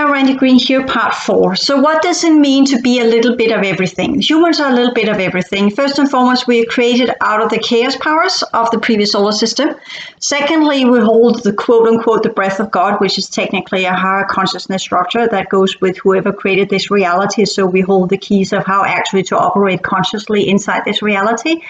Randy Green here, part 4. So what does it mean to be a little bit of everything? Humans are a little bit of everything. First and foremost, we are created out of the chaos powers of the previous solar system. Secondly, we hold the quote-unquote the breath of God, which is technically a higher consciousness structure that goes with whoever created this reality. So we hold the keys of how actually to operate consciously inside this reality.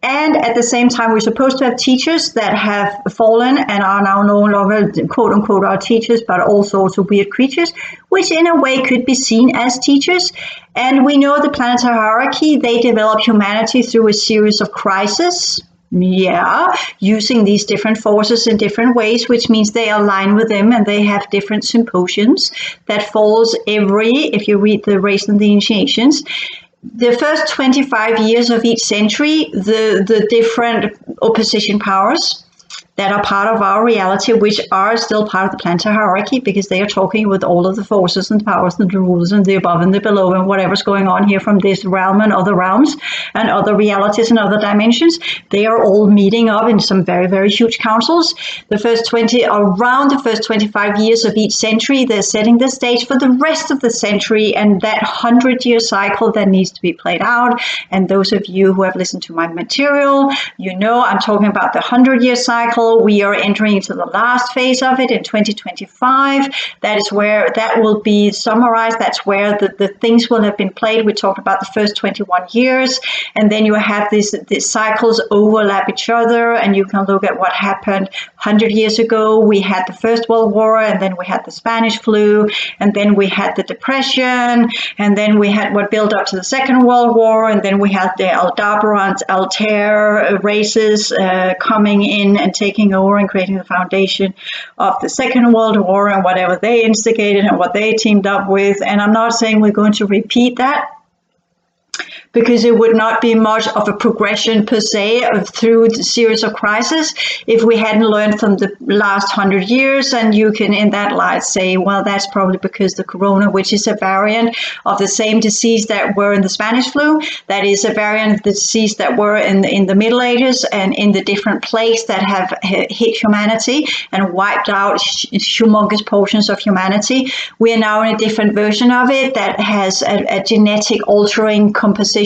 And at the same time, we're supposed to have teachers that have fallen and are now no longer, quote unquote, our teachers, but all sorts of weird creatures, which in a way could be seen as teachers. And we know the planetary hierarchy, they develop humanity through a series of crises. Yeah, using these different forces in different ways, which means they align with them and they have different symposiums that falls if you read the Race and the Initiations. The first 25 years of each century, the different opposition powers that are part of our reality, which are still part of the planetary hierarchy, because they are talking with all of the forces and powers and the rules and the above and the below and whatever's going on here from this realm and other realms and other realities and other dimensions. They are all meeting up in some very, very huge councils. Around the first 25 years of each century, they're setting the stage for the rest of the century and that 100-year cycle that needs to be played out. And those of you who have listened to my material, you know I'm talking about the 100-year cycle. We are entering into the last phase of it in 2025. That is where that will be summarized. That's where the things will have been played. We talked about the first 21 years, and then you have these cycles overlap each other, and you can look at what happened 100 years ago. We had the First World War, and then we had the Spanish flu, and then we had the Depression, and then we had what built up to the Second World War, and then we had the Aldebaran, Altair races coming in and taking over and creating the foundation of the Second World War and whatever they instigated and what they teamed up with. And I'm not saying we're going to repeat that, because it would not be much of a progression per se through the series of crises if we hadn't learned from the last 100 years. And you can in that light say, well, that's probably because the corona, which is a variant of the same disease that were in the Spanish flu, that is a variant of the disease that were in the Middle Ages and in the different plagues that have hit humanity and wiped out humongous portions of humanity. We are now in a different version of it that has a genetic altering composition,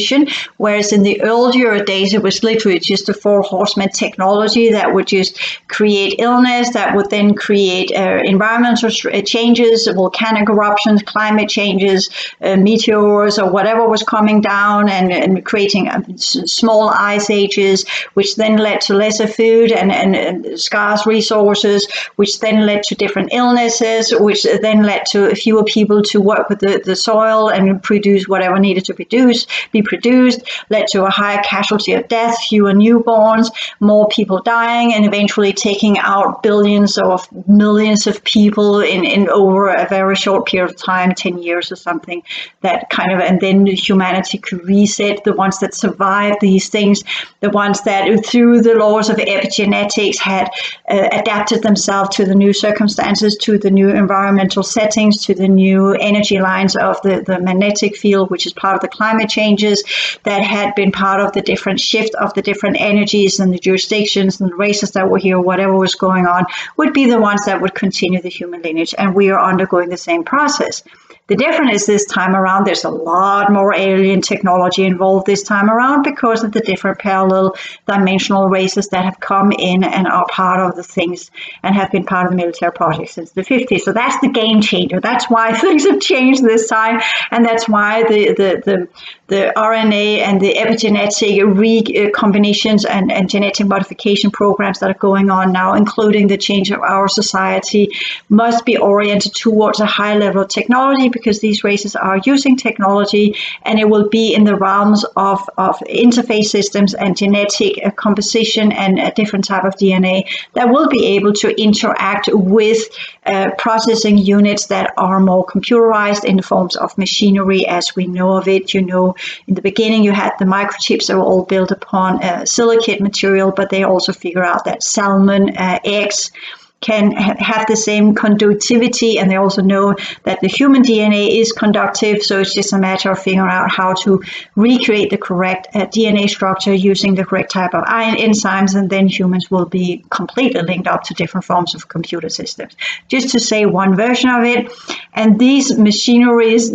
whereas in the earlier days it was literally just a 4 horsemen technology that would just create illness, that would then create environmental changes, volcanic eruptions, climate changes, meteors or whatever was coming down and creating small ice ages, which then led to lesser food and scarce resources, which then led to different illnesses, which then led to fewer people to work with the soil and produce whatever needed to be produced, led to a higher casualty of death, fewer newborns, more people dying, and eventually taking out billions of millions of people in over a very short period of time, 10 years or something, that kind of, and then humanity could reset. The ones that survived these things, the ones that through the laws of epigenetics had adapted themselves to the new circumstances, to the new environmental settings, to the new energy lines of the magnetic field, which is part of the climate changes, that had been part of the different shift of the different energies and the jurisdictions and the races that were here, whatever was going on, would be the ones that would continue the human lineage. And we are undergoing the same process. The difference is this time around, there's a lot more alien technology involved this time around because of the different parallel dimensional races that have come in and are part of the things and have been part of the military project since the 50s. So that's the game changer. That's why things have changed this time. And that's why the RNA and the epigenetic recombinations and genetic modification programs that are going on now, including the change of our society, must be oriented towards a high level of technology, because these races are using technology, and it will be in the realms of interface systems and genetic composition and a different type of DNA that will be able to interact with processing units that are more computerized in the forms of machinery as we know of it. You know, in the beginning you had the microchips that were all built upon silicate material, but they also figure out that salmon eggs can have the same conductivity, and they also know that the human DNA is conductive, so it's just a matter of figuring out how to recreate the correct DNA structure using the correct type of enzymes, and then humans will be completely linked up to different forms of computer systems. Just to say one version of it. And these machineries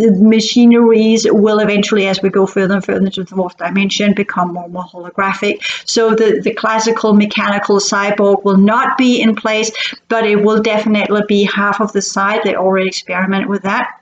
will eventually, as we go further and further into the fourth dimension, become more and more holographic. So the classical mechanical cyborg will not be in place, but it will definitely be half of the size. They already experiment with that.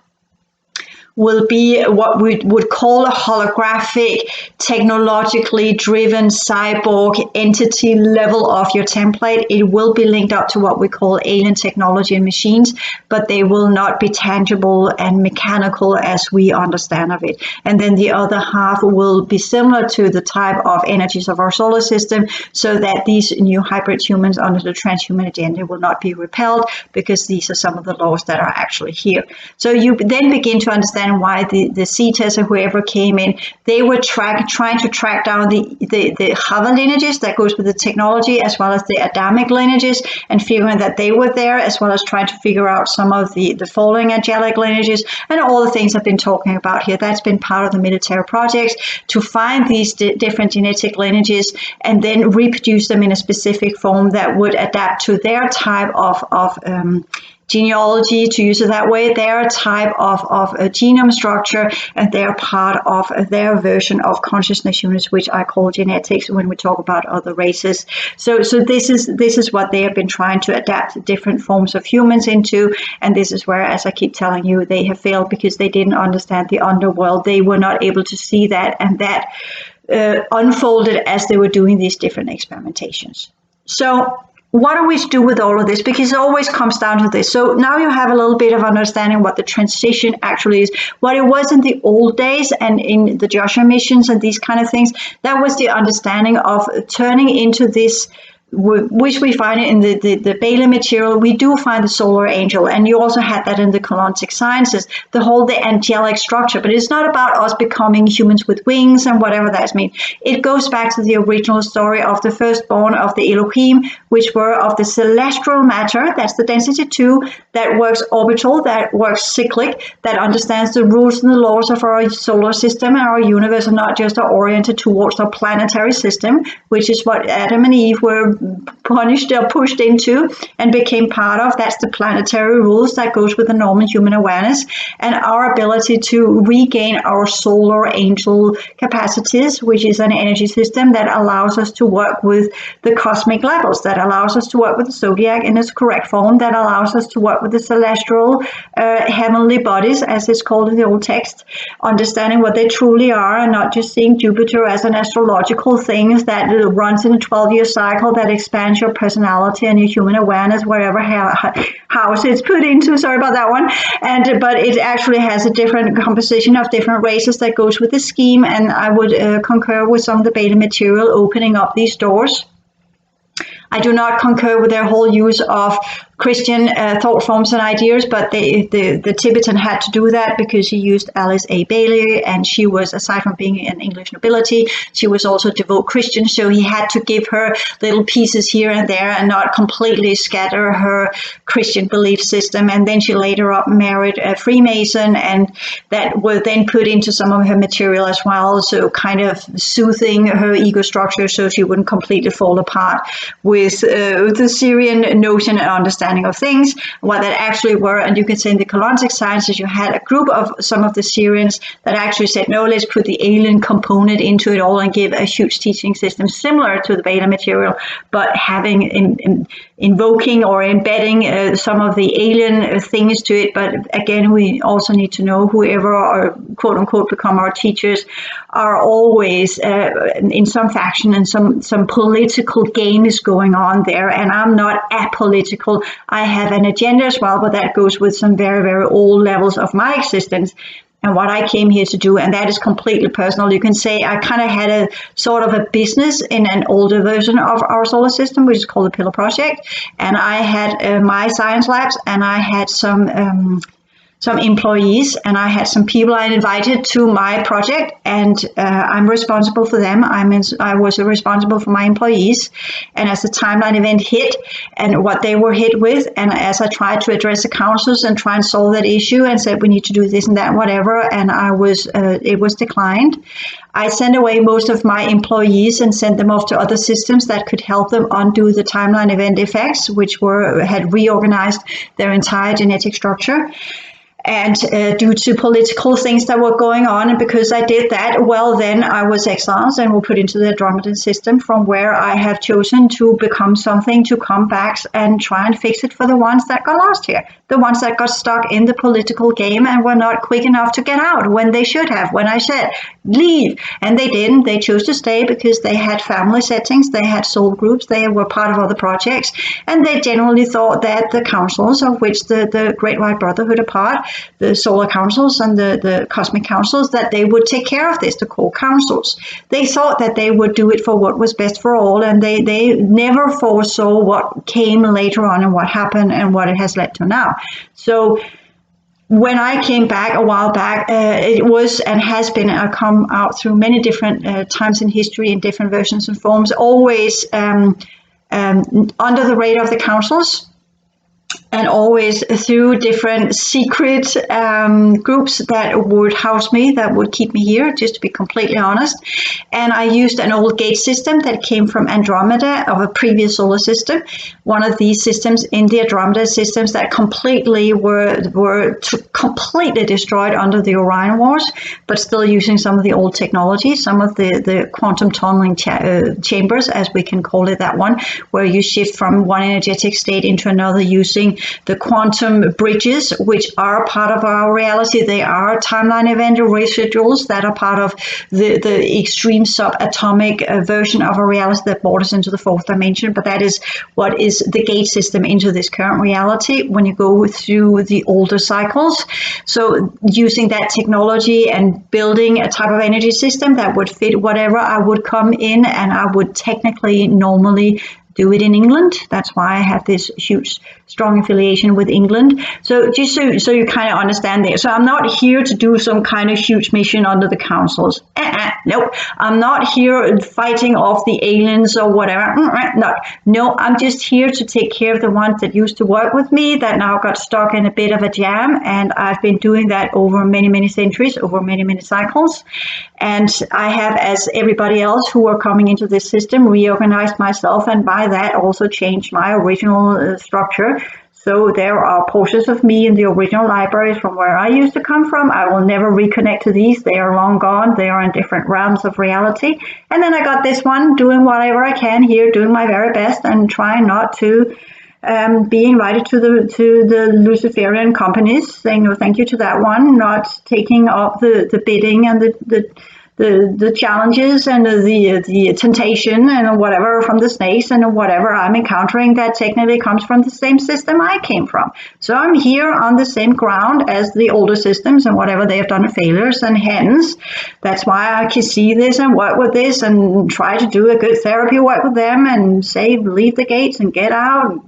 Will be what we would call a holographic, technologically driven cyborg entity level of your template. It will be linked up to what we call alien technology and machines, but they will not be tangible and mechanical as we understand of it. And then the other half will be similar to the type of energies of our solar system, so that these new hybrid humans under the transhuman agenda will not be repelled, because these are some of the laws that are actually here. So you then begin to understand why the CETAs or whoever came in, they were trying to track down the Havva lineages that goes with the technology, as well as the Adamic lineages, and figuring that they were there, as well as trying to figure out some of the falling angelic lineages, and all the things I've been talking about here. That's been part of the military projects, to find these different genetic lineages and then reproduce them in a specific form that would adapt to their type of genealogy, to use it that way, their type of a genome structure, and they're part of their version of consciousness units, which I call genetics when we talk about other races. So this is what they have been trying to adapt different forms of humans into, and this is where, as I keep telling you, they have failed, because they didn't understand the underworld. They were not able to see that, and that unfolded as they were doing these different experimentations. So what do we do with all of this? Because it always comes down to this. So now you have a little bit of understanding what the transition actually is. What it was in the old days and in the Joshua missions and these kind of things, that was the understanding of turning into this, which we find in the Bailey material. We do find the solar angel, and you also had that in the colonic sciences, the angelic structure. But it's not about us becoming humans with wings and whatever that means. It goes back to the original story of the firstborn of the Elohim, which were of the celestial matter, that's the density 2, that works orbital, that works cyclic, that understands the rules and the laws of our solar system and our universe, and not just are oriented towards our planetary system, which is what Adam and Eve were punished or pushed into and became part of. That's the planetary rules that goes with the normal human awareness, and our ability to regain our solar angel capacities, which is an energy system that allows us to work with the cosmic levels, that allows us to work with the zodiac in its correct form, that allows us to work with the celestial heavenly bodies, as it's called in the old text, understanding what they truly are, and not just seeing Jupiter as an astrological thing that runs in a 12-year cycle that expands your personality and your human awareness wherever house it's put into. Sorry about that one. But it actually has a different composition of different races that goes with the scheme, and I would concur with some of the beta material opening up these doors. I do not concur with their whole use of Christian thought forms and ideas, but the Tibetan had to do that because he used Alice A. Bailey, and she was, aside from being an English nobility, she was also a devout Christian, so he had to give her little pieces here and there and not completely scatter her Christian belief system. And then she later married a Freemason, and that were then put into some of her material as well, so kind of soothing her ego structure so she wouldn't completely fall apart with the Syrian notion and understanding of things, what that actually were. And you can say in the colonic sciences, you had a group of some of the Syrians that actually said, no, let's put the alien component into it all and give a huge teaching system similar to the beta material, but having invoking or embedding some of the alien things to it. But again, we also need to know whoever are quote unquote become our teachers are always in some faction, and some political game is going on there. And I'm not apolitical. I have an agenda as well, but that goes with some very, very old levels of my existence and what I came here to do, and that is completely personal. You can say I kind of had a sort of a business in an older version of our solar system, which is called the Pillar Project, and I had my science labs, and I had some some employees, and I had some people I invited to my project, and I'm responsible for them. I was responsible for my employees, and as the timeline event hit and what they were hit with, and as I tried to address the councils and try and solve that issue and said we need to do this and that, whatever, and it was declined. I sent away most of my employees and sent them off to other systems that could help them undo the timeline event effects, which had reorganized their entire genetic structure. And due to political things that were going on, and because I did that, well, then I was exiled and were put into the Andromedan system, from where I have chosen to become something, to come back and try and fix it for the ones that got lost here, the ones that got stuck in the political game and were not quick enough to get out when they should have, when I said, leave. And they didn't. They chose to stay because they had family settings, they had soul groups, they were part of other projects, and they generally thought that the councils, of which the Great White Brotherhood are part, the solar councils and the cosmic councils, that they would take care of this, the core councils. They thought that they would do it for what was best for all, and they never foresaw what came later on and what happened and what it has led to now. So when I came back a while back, it was and has been, come out through many different times in history in different versions and forms, always under the radar of the councils, and always through different secret groups that would house me, that would keep me here, just to be completely honest. And I used an old gate system that came from Andromeda, of a previous solar system. One of these systems in the Andromeda systems that completely were completely destroyed under the Orion Wars, but still using some of the old technology, some of the quantum tunneling chambers, as we can call it, that one, where you shift from one energetic state into another using the quantum bridges, which are part of our reality. They are timeline event residuals that are part of the extreme subatomic version of a reality that borders into the fourth dimension. But that is what is the gate system into this current reality when you go through the older cycles. So using that technology and building a type of energy system that would fit whatever I would come in, and I would technically normally do it in England. That's why I have this huge, strong affiliation with England. So just so you kind of understand there. So I'm not here to do some kind of huge mission under the councils. Nope. I'm not here fighting off the aliens or whatever. No, I'm just here to take care of the ones that used to work with me that now got stuck in a bit of a jam. And I've been doing that over many, many centuries, over many, many cycles. And I have, as everybody else who are coming into this system, reorganized myself, and by that also changed my original structure. So there are portions of me in the original libraries from where I used to come from. I will never reconnect to these. They are long gone. They are in different realms of reality. And then I got this one, doing whatever I can here, doing my very best, and trying not to be invited to the Luciferian companies, saying no thank you to that one, not taking up the bidding and the challenges and the temptation and whatever from the snakes and whatever I'm encountering that technically comes from the same system I came from. So I'm here on the same ground as the older systems and whatever they have done failures, and hence that's why I can see this and work with this and try to do a good therapy work with them and say leave the gates and get out,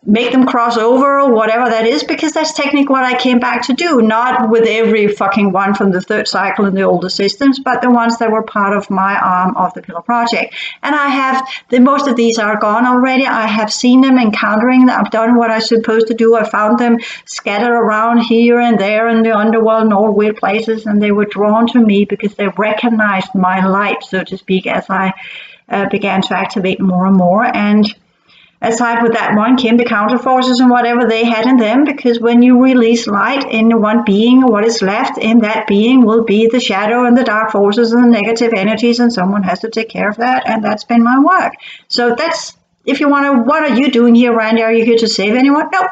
make them cross over or whatever that is, because that's technically what I came back to do, not with every fucking one from the third cycle in the older systems, but the ones that were part of my arm of the Pillar Project. And I have, most of these are gone already. I have seen them, encountering them. I've done what I was supposed to do. I found them scattered around here and there in the underworld and all weird places, and they were drawn to me because they recognized my light, so to speak, as I began to activate more and more. And aside with that one came the counter forces and whatever they had in them, because when you release light in one being, what is left in that being will be the shadow and the dark forces and the negative energies, and someone has to take care of that, and that's been my work. So that's, if you want to, what are you doing here, Randy? Are you here to save anyone? No.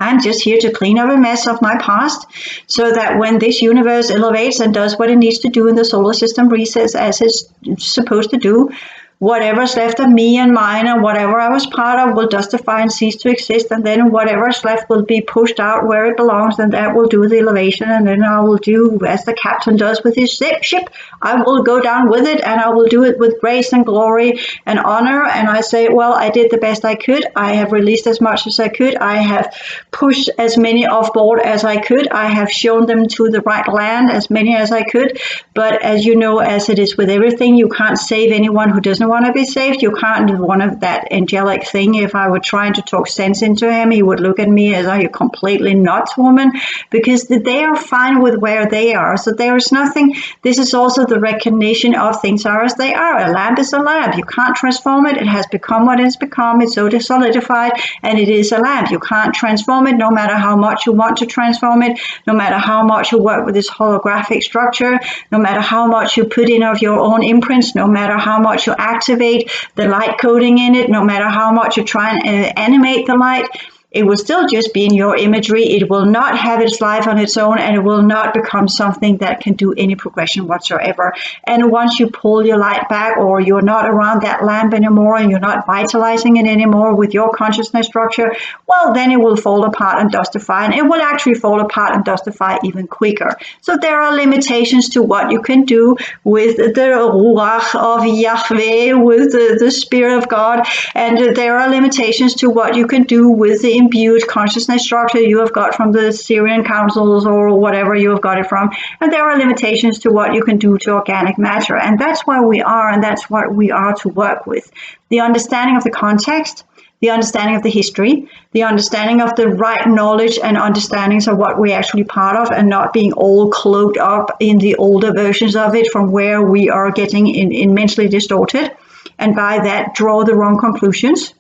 I'm just here to clean up a mess of my past, so that when this universe elevates and does what it needs to do in the solar system resets as it's supposed to do, whatever's left of me and mine and whatever I was part of will justify and cease to exist, and then whatever's left will be pushed out where it belongs, and that will do the elevation, and then I will do as the captain does with his ship. I will go down with it, and I will do it with grace and glory and honor, and I say, well, I did the best I could. I have released as much as I could. I have pushed as many off board as I could. I have shown them to the right land, as many as I could. But as you know, as it is with everything, you can't save anyone who doesn't want to be saved. You can't do one of that angelic thing. If I were trying to talk sense into him, he would look at me as, are you completely nuts, woman? Because they are fine with where they are. So there is nothing. This is also the recognition of things are as they are. A lamp is a lamp. You can't transform it. It has become what it has become. It's so solidified, and it is a lamp. You can't transform it, no matter how much you want to transform it, no matter how much you work with this holographic structure, no matter how much you put in of your own imprints, no matter how much you activate the light coding in it, no matter how much you try and animate the light, it will still just be in your imagery. It will not have its life on its own, and it will not become something that can do any progression whatsoever. And once you pull your light back, or you're not around that lamp anymore, and you're not vitalizing it anymore with your consciousness structure, well, then it will fall apart and dustify, and it will actually fall apart and dustify even quicker. So there are limitations to what you can do with the Ruach of Yahweh, with the Spirit of God, and there are limitations to what you can do with the imbued consciousness structure you have got from the Syrian councils or whatever you have got it from. And there are limitations to what you can do to organic matter. And that's where we are, and that's what we are to work with. The understanding of the context, the understanding of the history, the understanding of the right knowledge and understandings of what we're actually part of, and not being all cloaked up in the older versions of it from where we are getting immensely distorted. And by that, draw the wrong conclusions.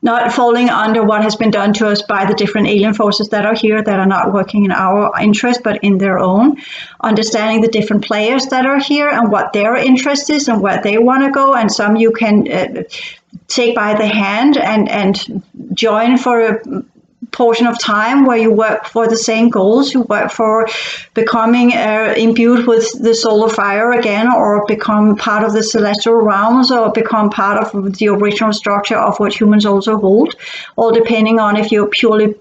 Not falling under what has been done to us by the different alien forces that are here, that are not working in our interest, but in their own. Understanding the different players that are here and what their interest is and where they want to go. And some you can take by the hand and join for a portion of time where you work for the same goals. You work for becoming imbued with the solar fire again, or become part of the celestial realms, or become part of the original structure of what humans also hold, all depending on if you're purely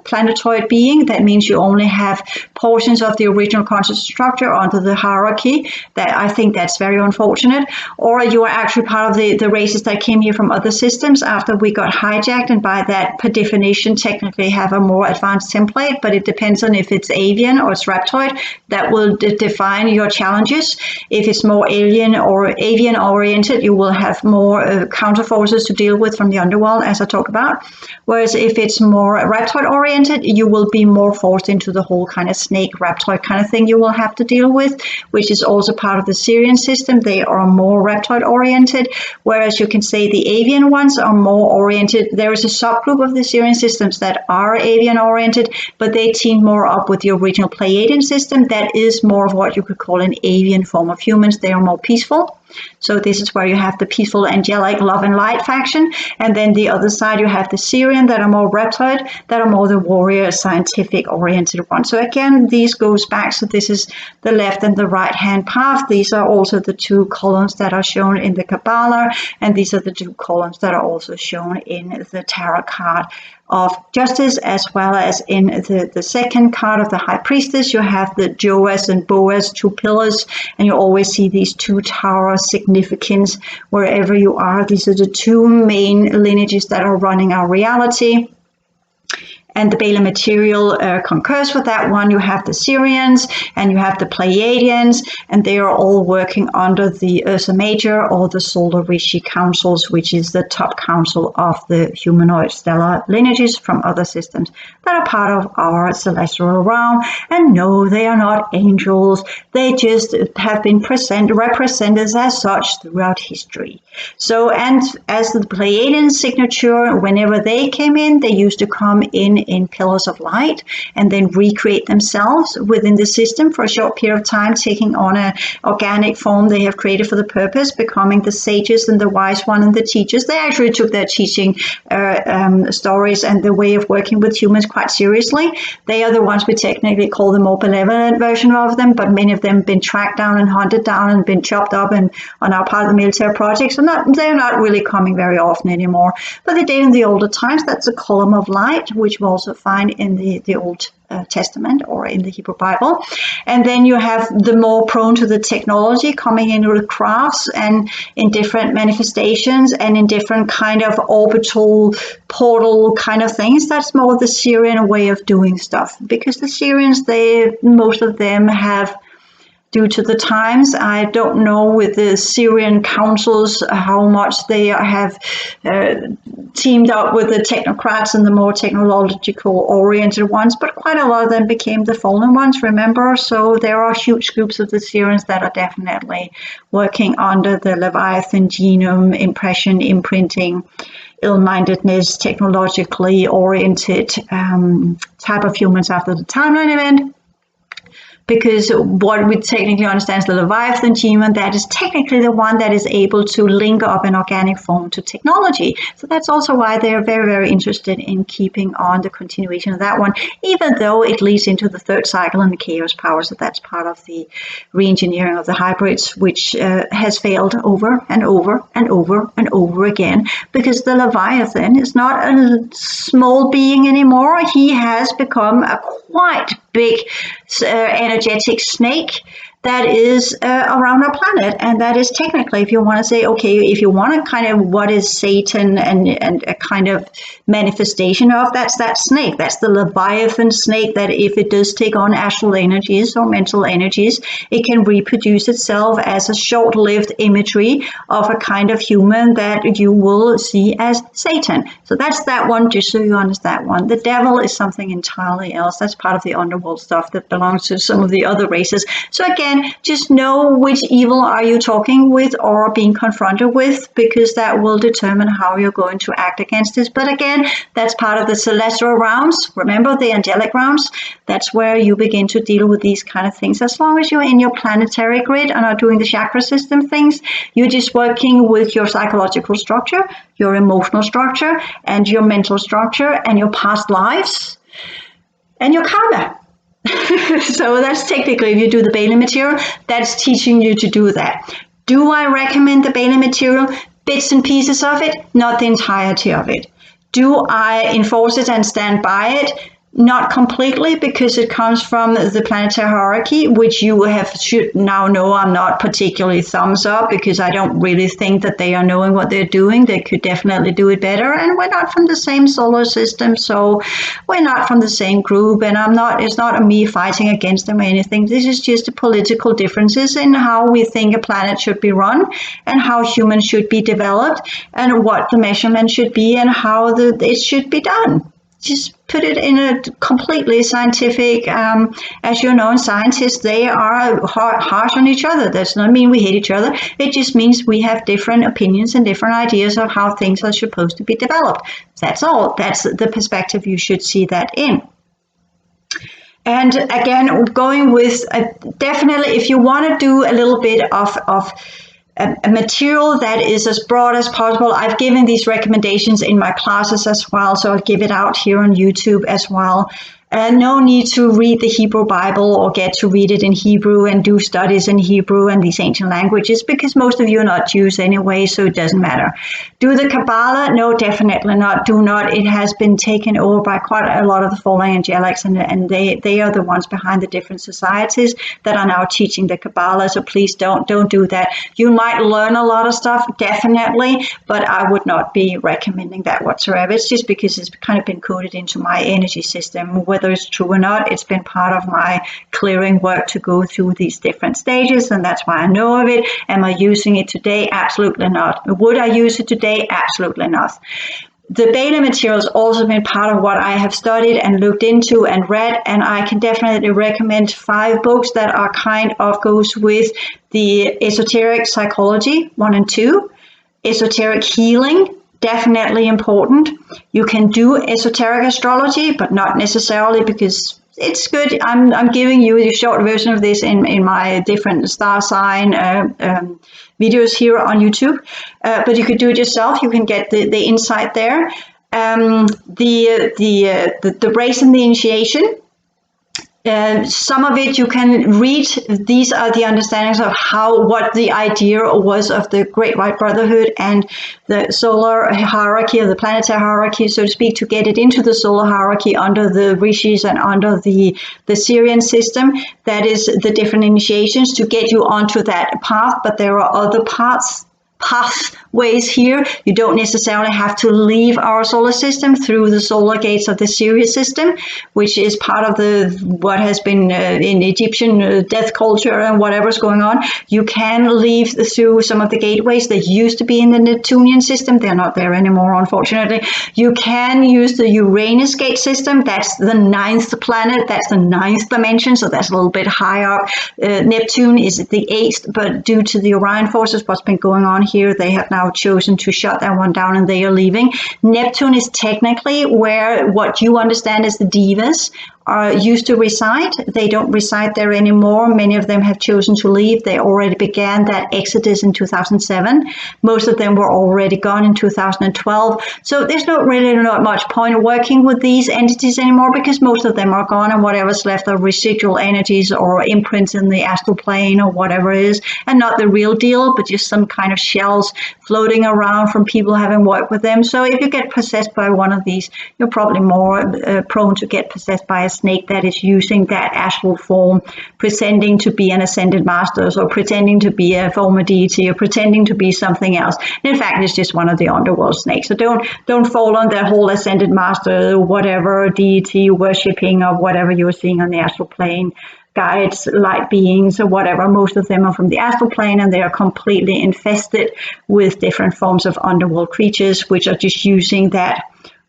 planetoid being. That means you only have portions of the original conscious structure under the hierarchy. That I think that's very unfortunate. Or you are actually part of the races that came here from other systems after we got hijacked, and by that, per definition, technically have a more advanced template, but it depends on if it's avian or it's reptoid. That will define your challenges. If it's more alien or avian oriented, you will have more counter forces to deal with from the underworld, as I talked about. Whereas if it's more reptoid oriented, you will be more forced into the whole kind of snake reptoid kind of thing you will have to deal with, which is also part of the Syrian system. They are more reptoid oriented, whereas you can say the avian ones are more oriented. There is a subgroup of the Syrian systems that are avian oriented, but they team more up with the original Pleiadian system. That is more of what you could call an avian form of humans. They are more peaceful. So this is where you have the peaceful, angelic, love and light faction. And then the other side, you have the Syrian that are more reptoid, that are more the warrior, scientific oriented one. So again, these goes back. So this is the left and the right hand path. These are also the two columns that are shown in the Kabbalah. And these are the two columns that are also shown in the tarot card of justice, as well as in the second card of the high priestess. You have the Joas and Boas, two pillars, and you always see these two tower significance wherever you are. These are the two main lineages that are running our reality. And the Bala material concurs with that one. You have the Syrians and you have the Pleiadians, and they are all working under the Ursa Major or the Solar Rishi councils, which is the top council of the humanoid stellar lineages from other systems that are part of our celestial realm. And no, they are not angels. They just have been represented as such throughout history. So, and as the Pleiadian signature, whenever they came in, they used to come in in pillars of light and then recreate themselves within the system for a short period of time, taking on an organic form they have created for the purpose, becoming the sages and the wise one and the teachers. They actually took their teaching stories and the way of working with humans quite seriously. They are the ones we technically call the more benevolent version of them, but many of them have been tracked down and hunted down and been chopped up and are now part of the military projects. So they're not really coming very often anymore. But they did in the older times. That's a column of light, which we also find in the Old Testament or in the Hebrew Bible. And then you have the more prone to the technology coming in with crafts and in different manifestations and in different kind of orbital portal kind of things. That's more the Syrian way of doing stuff, because the Syrians, most of them have, due to the times, I don't know with the Syrian councils how much they have teamed up with the technocrats and the more technological oriented ones, but quite a lot of them became the fallen ones, remember? So there are huge groups of the Syrians that are definitely working under the Leviathan genome impression, imprinting, ill-mindedness, technologically oriented type of humans after the timeline event. Because what we technically understand is the Leviathan genome, that is technically the one that is able to link up an organic form to technology. So that's also why they're very, very interested in keeping on the continuation of that one, even though it leads into the third cycle and the chaos power. So that's part of the re-engineering of the hybrids, which has failed over and over and over and over again, because the Leviathan is not a small being anymore. He has become a quite big energetic snake that is around our planet, and that is technically, if you want to say, okay, if you want to kind of what is Satan and a kind of manifestation of, that's that snake, that's the Leviathan snake, that if it does take on astral energies or mental energies, it can reproduce itself as a short-lived imagery of a kind of human that you will see as Satan. So that's that one, just so you understand that one. The devil is something entirely else. That's part of the underworld stuff that belongs to some of the other races. So again, just know which evil are you talking with or being confronted with, because that will determine how you're going to act against this. But again, that's part of the celestial realms. Remember the angelic realms? That's where you begin to deal with these kind of things. As long as you're in your planetary grid and are doing the chakra system things, you're just working with your psychological structure, your emotional structure, and your mental structure, and your past lives, and your karma. So that's technically, if you do the Bailey material, that's teaching you to do that. Do I recommend the Bailey material? Bits and pieces of it, not the entirety of it. Do I enforce it and stand by it? Not completely, because it comes from the planetary hierarchy, which you should now know I'm not particularly thumbs up, because I don't really think that they are knowing what they're doing. They could definitely do it better, and we're not from the same solar system, so we're not from the same group, and it's not me fighting against them or anything. This is just political differences in how we think a planet should be run and how humans should be developed and what the measurement should be and how it should be done. Just put it in a completely scientific, as you know, scientists, they are harsh on each other. That does not mean we hate each other. It just means we have different opinions and different ideas of how things are supposed to be developed. That's all. That's the perspective you should see that in. And again, going with definitely, if you want to do a little bit of a material that is as broad as possible. I've given these recommendations in my classes as well, so I'll give it out here on YouTube as well. No need to read the Hebrew Bible or get to read it in Hebrew and do studies in Hebrew and these ancient languages, because most of you are not Jews anyway, so it doesn't matter. Do the Kabbalah? No, definitely not. Do not. It has been taken over by quite a lot of the fallen angelics, and they are the ones behind the different societies that are now teaching the Kabbalah, so please don't do that. You might learn a lot of stuff, definitely, but I would not be recommending that whatsoever. It's just because it's kind of been coded into my energy system. Whether it's true or not, it's been part of my clearing work to go through these different stages, and that's why I know of it. Am I using it today? Absolutely not. Would I use it today? Absolutely not. The beta material has also been part of what I have studied and looked into and read, and I can definitely recommend 5 books that are kind of goes with the esoteric psychology 1 and 2, esoteric healing definitely important. You can do esoteric astrology, but not necessarily, because it's good. I'm giving you the short version of this in my different star sign videos here on YouTube, but you could do it yourself. You can get the insight there. The race and the initiation. Some of it you can read. These are the understandings of what the idea was of the Great White Brotherhood and the solar hierarchy, or the planetary hierarchy, so to speak, to get it into the solar hierarchy under the rishis and under the Syrian system. That is the different initiations to get you onto that path. But there are other pathways here. You don't necessarily have to leave our solar system through the solar gates of the Sirius system, which is part of what has been in Egyptian death culture and whatever's going on. You can leave through some of the gateways that used to be in the Neptunian system. They're not there anymore, unfortunately. You can use the Uranus gate system. That's the 9th planet. That's the 9th dimension, so that's a little bit higher up. Neptune is the 8th, but due to the Orion forces, what's been going on here, they have now chosen to shut that one down and they are leaving. Neptune is technically where what you understand as the divas used to reside. They don't reside there anymore. Many of them have chosen to leave. They already began that exodus in 2007. Most of them were already gone in 2012. So there's not much point working with these entities anymore, because most of them are gone, and whatever's left are residual energies or imprints in the astral plane or whatever it is, and not the real deal, but just some kind of shells floating around from people having worked with them. So if you get possessed by one of these, you're probably more prone to get possessed by a snake that is using that astral form, pretending to be an ascended master, or pretending to be a former deity, or pretending to be something else. And in fact, it's just one of the underworld snakes. So don't fall on that whole ascended master, whatever deity worshipping, or whatever you're seeing on the astral plane. Guides, light beings, or whatever. Most of them are from the astral plane, and they are completely infested with different forms of underworld creatures, which are just using that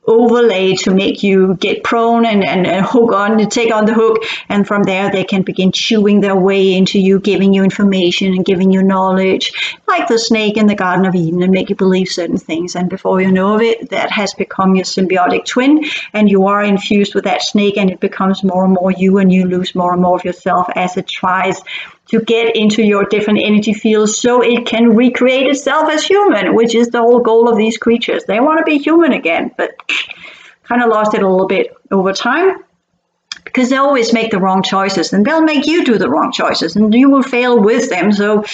overlay to make you get prone and hook on, to take on the hook, and from there they can begin chewing their way into you, giving you information and giving you knowledge, like the snake in the Garden of Eden, and make you believe certain things, and before you know it, that has become your symbiotic twin, and you are infused with that snake, and it becomes more and more you, and you lose more and more of yourself as it tries to get into your different energy fields so it can recreate itself as human, which is the whole goal of these creatures. They want to be human again, but kind of lost it a little bit over time, because they always make the wrong choices, and they'll make you do the wrong choices, and you will fail with them. So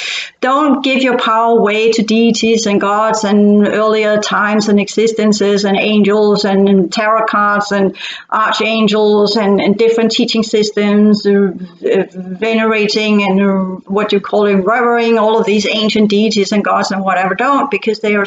don't give your power away to deities and gods and earlier times and existences and angels and tarot cards and archangels and different teaching systems, venerating and what you call it, revering all of these ancient deities and gods and whatever. Don't, because they are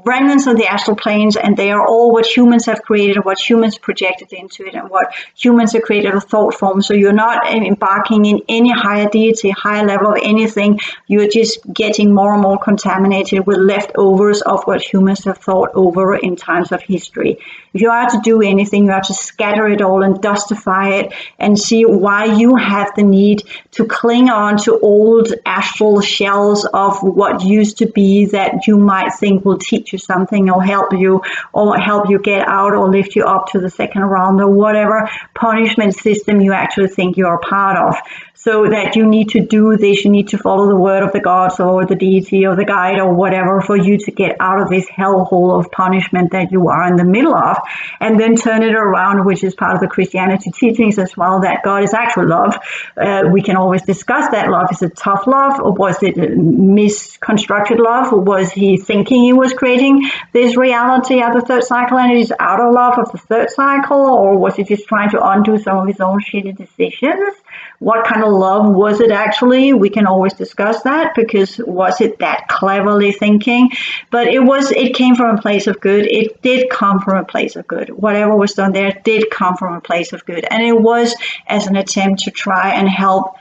remnants of the astral planes, and they are all what humans have created, what humans projected into it, and what humans have created a thought form. So you're not embarking in any higher deity, higher level of anything. You're just getting more and more contaminated with leftovers of what humans have thought over in times of history. If you are to do anything, you have to scatter it all and dustify it, and see why you have the need to cling on to old astral shells of what used to be, that you might think will teach you something or help you get out or lift you up to the second round, or whatever punishment system you actually think you're a part of. So that you need to do this, you need to follow the word of the gods or the deity or the guide or whatever for you to get out of this hellhole of punishment that you are in the middle of, and then turn it around, which is part of the Christianity teachings as well, that God is actual love. We can always discuss that love. Is it tough love, or was it misconstructed love, or was he thinking he was creating this reality of the third cycle and it is outer love of the third cycle, or was he just trying to undo some of his own shitty decisions? What kind of love was it actually? We can always discuss that, because was it that cleverly thinking? But it came from a place of good. It did come from a place of good. Whatever was done there did come from a place of good. And it was as an attempt to try and help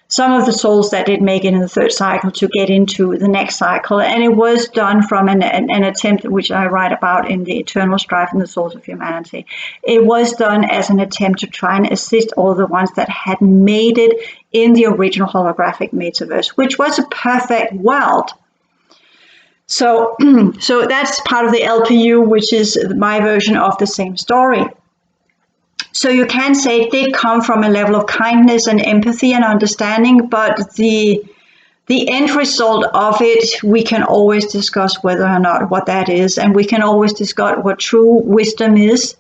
some of the souls that did make it in the third cycle to get into the next cycle. And it was done from an attempt, which I write about in the Eternal Strife and the Souls of Humanity. It was done as an attempt to try and assist all the ones that had made it in the original holographic metaverse, which was a perfect world. So, so that's part of the LPU, which is my version of the same story. So you can say it did come from a level of kindness and empathy and understanding, but the end result of it, we can always discuss whether or not what that is, and we can always discuss what true wisdom is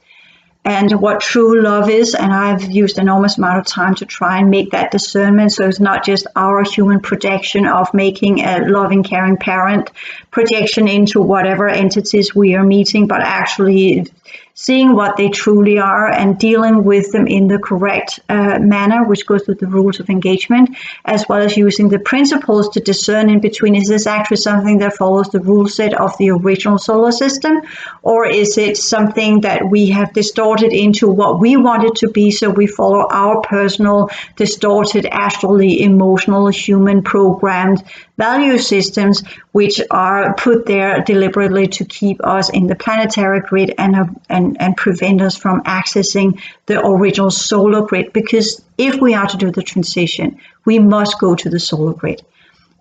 and what true love is. And I've used enormous amount of time to try and make that discernment, so it's not just our human projection of making a loving, caring parent projection into whatever entities we are meeting, but actually seeing what they truly are and dealing with them in the correct manner, which goes with the rules of engagement, as well as using the principles to discern in between. Is this actually something that follows the rule set of the original solar system, or is it something that we have distorted into what we want it to be, so we follow our personal, distorted, astrally, emotional, human programmed value systems, which are put there deliberately to keep us in the planetary grid and prevent us from accessing the original solar grid. Because if we are to do the transition, we must go to the solar grid.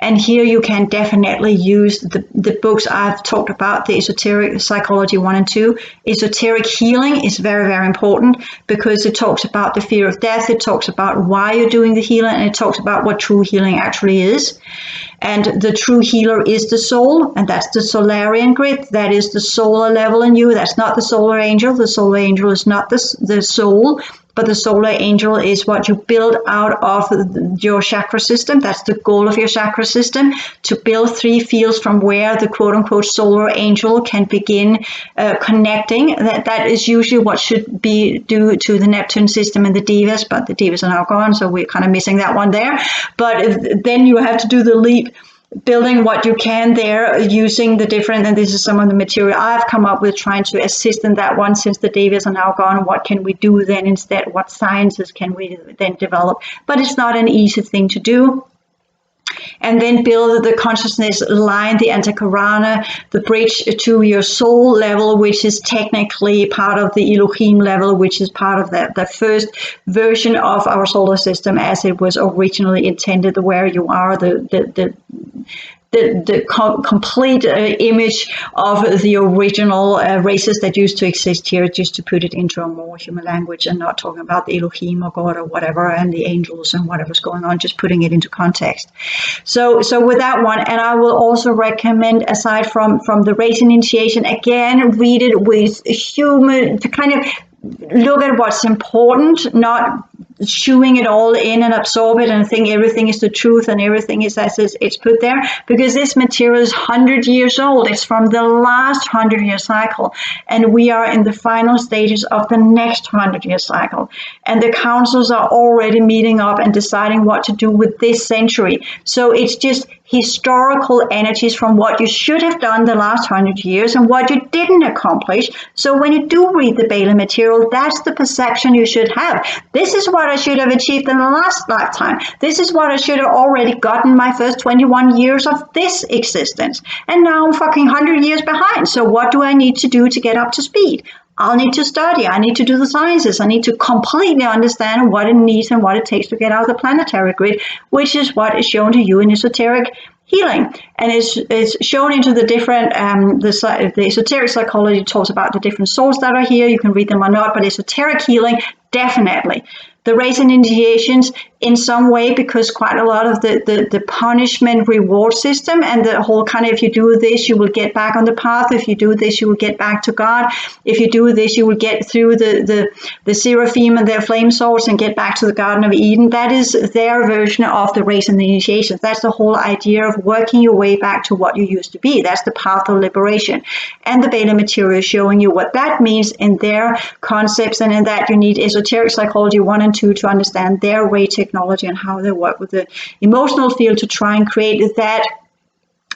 And here you can definitely use the books I've talked about, the Esoteric Psychology 1 and 2. Esoteric healing is very, very important because it talks about the fear of death. It talks about why you're doing the healing, and it talks about what true healing actually is. And the true healer is the soul, and that's the Solarian grid. That is the solar level in you. That's not the solar angel. The solar angel is not the soul. But the solar angel is what you build out of your chakra system. That's the goal of your chakra system, to build 3 fields from where the quote-unquote solar angel can begin connecting. That is usually what should be due to the Neptune system and the Devas, but the Devas are now gone, so we're kind of missing that one there. But then you have to do the leap, building what you can there using the different, and this is some of the material I've come up with trying to assist in that one. Since the Devas are now gone, what can we do then instead? What sciences can we then develop? But it's not an easy thing to do. And then build the consciousness line, the antakarana, the bridge to your soul level, which is technically part of the Elohim level, which is part of the first version of our solar system as it was originally intended, where you are the complete image of the original races that used to exist here, just to put it into a more human language and not talking about the Elohim or God or whatever and the angels and whatever's going on, just putting it into context. So with that one, and I will also recommend, aside from the race initiation, again, read it with human, to kind of look at what's important, not chewing it all in and absorb it and think everything is the truth and everything is as it's put there, because this material is 100 years old. It's from the last 100-year cycle, and we are in the final stages of the next 100-year cycle, and the councils are already meeting up and deciding what to do with this century. So it's just historical energies from what you should have done the last 100 years and what you didn't accomplish. So when you do read the Bala material, that's the perception you should have. This is what I should have achieved in the last lifetime. This is what I should have already gotten my first 21 years of this existence. And now I'm fucking 100 years behind. So what do I need to do to get up to speed? I'll need to study. I need to do the sciences. I need to completely understand what it needs and what it takes to get out of the planetary grid, which is what is shown to you in esoteric healing. And it's shown into the different, the esoteric psychology talks about the different souls that are here. You can read them or not, but esoteric healing, definitely. The race and initiations in some way, because quite a lot of the punishment reward system and the whole kind of, if you do this, you will get back on the path. If you do this, you will get back to God. If you do this, you will get through the seraphim and their flame swords and get back to the Garden of Eden. That is their version of the race and the initiations. That's the whole idea of working your way back to what you used to be. That's the path of liberation. And the Bala material is showing you what that means in their concepts, and in that you need esoteric psychology 1 and 2 to understand their way technology and how they work with the emotional field to try and create that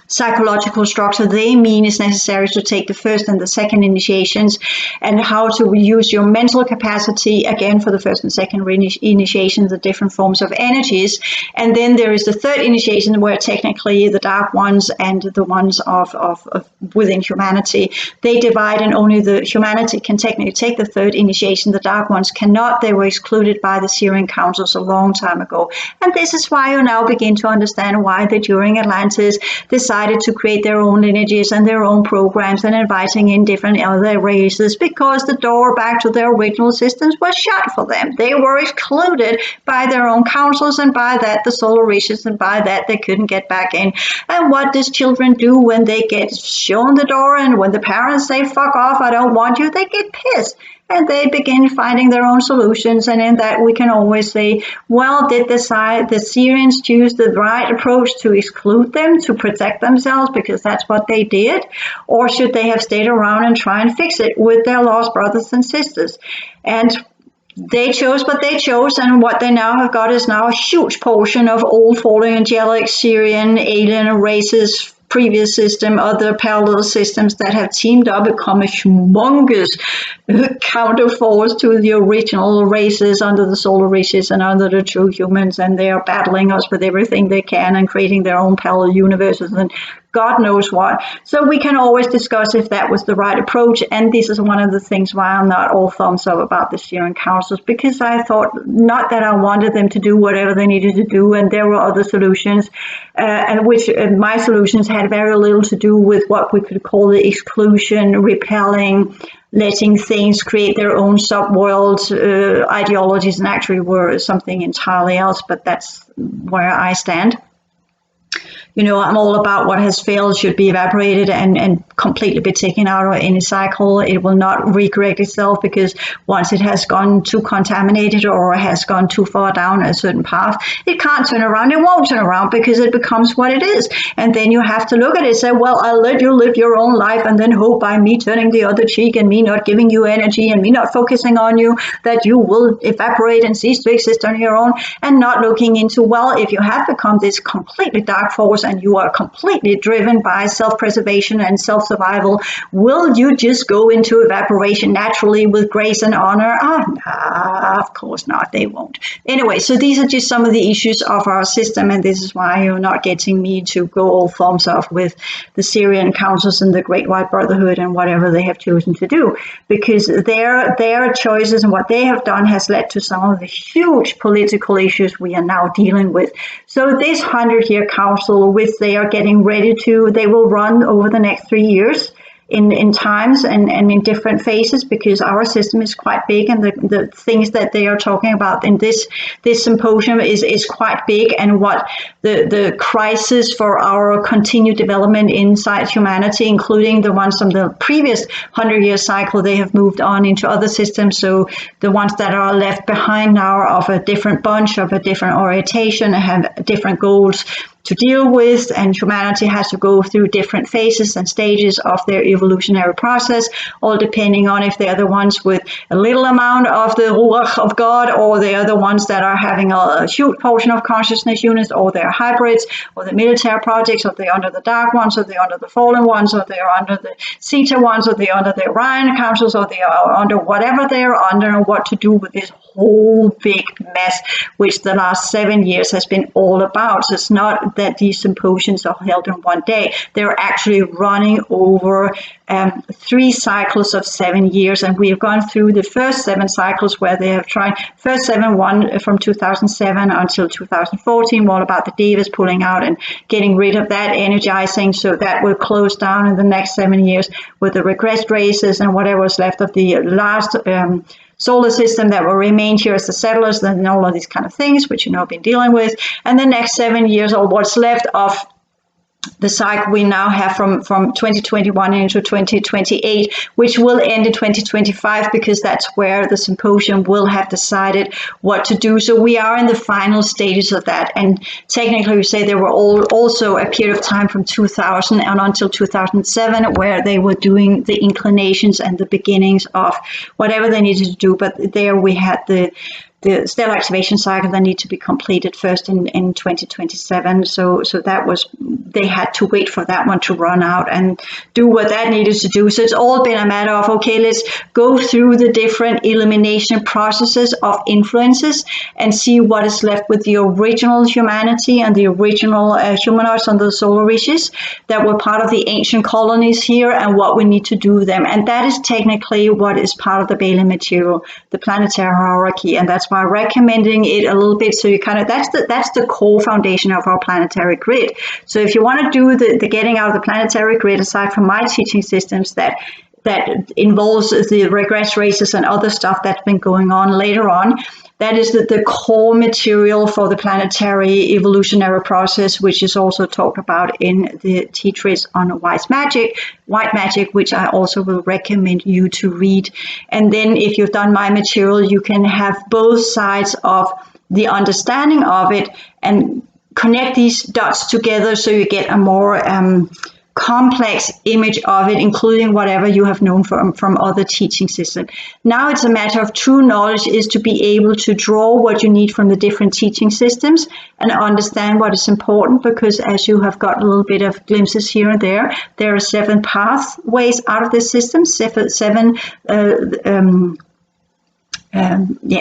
psychological structure they mean is necessary to take the first and the second initiations, and how to use your mental capacity again for the first and second initiations, the different forms of energies. And then there is the third initiation, where technically the dark ones and the ones of within humanity, they divide, and only the humanity can technically take the third initiation. The dark ones cannot. They were excluded by the Syrian councils a long time ago. And this is why you now begin to understand why during Atlantis decided decided to create their own lineages and their own programs and inviting in different other races because the door back to their original systems was shut for them. They were excluded by their own councils, and by that the solar riches, and by that they couldn't get back in. And what does children do when they get shown the door, and when the parents say, fuck off, I don't want you? They get pissed. And they begin finding their own solutions. And in that we can always say, well, did the Syrians choose the right approach to exclude them, to protect themselves, because that's what they did? Or should they have stayed around and try and fix it with their lost brothers and sisters? And they chose what they chose, and what they now have got is now a huge portion of old fallen angelic Syrian alien races, previous system, other parallel systems that have teamed up, become a humongous counterforce to the original races under the solar riches and under the true humans, and they are battling us with everything they can and creating their own parallel universes and God knows what. So we can always discuss if that was the right approach, and this is one of the things why I'm not all thumbs up about the Syrian councils, because I thought, not that I wanted them to do whatever they needed to do, and there were other solutions, and which my solutions had very little to do with what we could call the exclusion, repelling, letting things create their own subworld ideologies, and actually were something entirely else, but that's where I stand. You know, I'm all about what has failed should be evaporated and completely be taken out of any cycle. It will not recorrect itself, because once it has gone too contaminated or has gone too far down a certain path, it can't turn around. It won't turn around because it becomes what it is. And then you have to look at it and say, well, I'll let you live your own life, and then hope by me turning the other cheek and me not giving you energy and me not focusing on you that you will evaporate and cease to exist on your own, and not looking into, well, if you have become this completely dark force and you are completely driven by self-preservation and self-survival, will you just go into evaporation naturally with grace and honor? Nah, of course not, they won't. Anyway, so these are just some of the issues of our system, and this is why you're not getting me to go all thumbs up with the Syrian councils and the Great White Brotherhood and whatever they have chosen to do, because their choices and what they have done has led to some of the huge political issues we are now dealing with. So this 100-year council, which they are getting ready to, they will run over the next 3 years in times and in different phases, because our system is quite big, and the things that they are talking about in this symposium is quite big, and what the crisis for our continued development inside humanity, including the ones from the previous 100-year cycle, they have moved on into other systems. So the ones that are left behind now are of a different bunch, of a different orientation, and have different goals to deal with, and humanity has to go through different phases and stages of their evolutionary process, all depending on if they're the ones with a little amount of the Ruach of God, or they are the ones that are having a huge portion of consciousness units, or they're hybrids, or the military projects, or they're under the dark ones, or they're under the fallen ones, or they're under the Zeta ones, or they're under the Orion councils, or they are under whatever they're under, and what to do with this whole big mess, which the last 7 years has been all about. So it's not that these symposiums are held in one day. They're actually running over 3 cycles of 7 years, and we have gone through the first 7 cycles where they have tried. First 7, one from 2007 until 2014, all about the Devas pulling out and getting rid of that, energizing, so that will close down in the next 7 years with the regressed races and whatever was left of the last solar system that will remain here as the settlers, and all of these kind of things, which I've been dealing with. And the next 7 years, or what's left of the cycle we now have from 2021 into 2028, which will end in 2025, because that's where the symposium will have decided what to do. So we are in the final stages of that. And technically, we say there were also a period of time from 2000 and until 2007 where they were doing the inclinations and the beginnings of whatever they needed to do. But there we had the stellar activation cycle that need to be completed first in 2027. So that was, they had to wait for that one to run out and do what that needed to do. So it's all been a matter of, okay, let's go through the different elimination processes of influences and see what is left with the original humanity and the original humanoids on the solar riches that were part of the ancient colonies here, and what we need to do with them. And that is technically what is part of the Balaam material, the planetary hierarchy. And that's why why I'm recommending it a little bit. So you kind of, that's the core foundation of our planetary grid. So if you want to do the getting out of the planetary grid, aside from my teaching systems that involves the regress races and other stuff that's been going on later on, that is the core material for the planetary evolutionary process, which is also talked about in the teachers on white magic, which I also will recommend you to read. And then if you've done my material, you can have both sides of the understanding of it and connect these dots together so you get a more complex image of it, including whatever you have known from other teaching systems. Now it's a matter of true knowledge is to be able to draw what you need from the different teaching systems and understand what is important, because as you have got a little bit of glimpses here and there are 7 pathways out of the system, seven